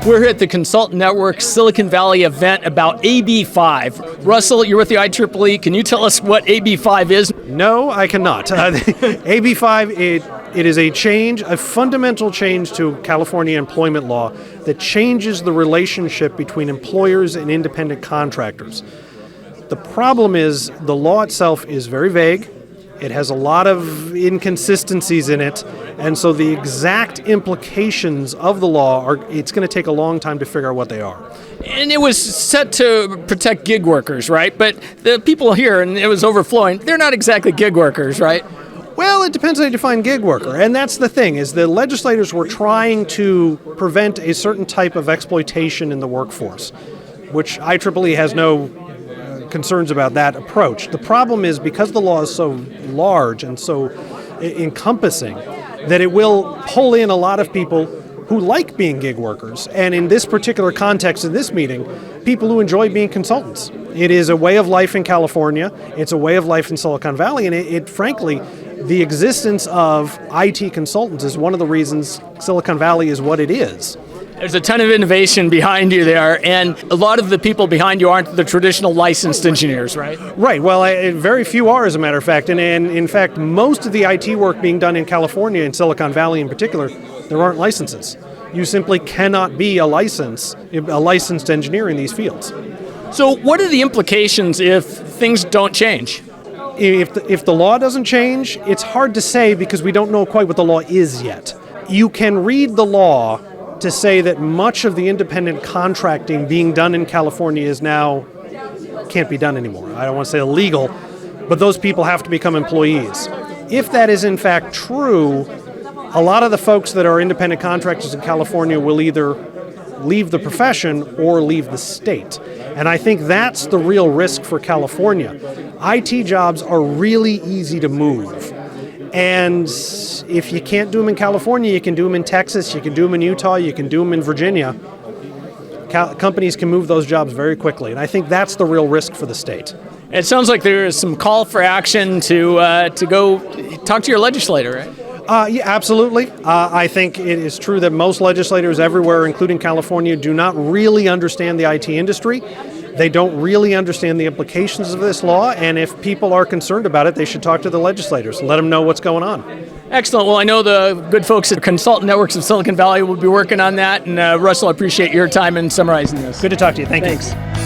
We're here at the Consultant Network Silicon Valley event about AB5. Russell, you're with the IEEE. Can you tell us what AB5 is? No, I cannot. AB5, it is a change, a fundamental change to California employment law that changes the relationship between employers and independent contractors. The problem is the law itself is very vague. It has a lot of inconsistencies in it, and so the exact implications of the law it's going to take a long time to figure out what they are. And it was set to protect gig workers, right? But the people here, and it was overflowing, they're not exactly gig workers, right? Well, it depends how you define gig worker, and that's the thing, is the legislators were trying to prevent a certain type of exploitation in the workforce, which IEEE has no concerns about that approach. The problem is because the law is so large and so encompassing that it will pull in a lot of people who like being gig workers, and in this particular context in this meeting, people who enjoy being consultants. It is a way of life in California, it's a way of life in Silicon Valley, and it frankly, the existence of IT consultants is one of the reasons Silicon Valley is what it is. There's a ton of innovation behind you there, and a lot of the people behind you aren't the traditional licensed engineers, right? Right. Well, very few are, as a matter of fact. And in fact, most of the IT work being done in California, in Silicon Valley in particular, there aren't licenses. You simply cannot be a licensed engineer in these fields. So what are the implications if things don't change? If the law doesn't change, it's hard to say because we don't know quite what the law is yet. You can read the law to say that much of the independent contracting being done in California is now can't be done anymore. I don't want to say illegal, but those people have to become employees. If that is in fact true, a lot of the folks that are independent contractors in California will either leave the profession or leave the state. And I think that's the real risk for California. IT jobs are really easy to move. And if you can't do them in California, you can do them in Texas, you can do them in Utah, you can do them in Virginia. Companies can move those jobs very quickly, and I think that's the real risk for the state. It sounds like there is some call for action to go talk to your legislator, right? Yeah, absolutely. I think it is true that most legislators everywhere, including California, do not really understand the IT industry. They don't really understand the implications of this law, and if people are concerned about it, they should talk to the legislators and let them know what's going on. Excellent. Well, I know the good folks at Consultant Networks of Silicon Valley will be working on that, and Russell, I appreciate your time in summarizing this. Good to talk to you. Thanks. Thanks.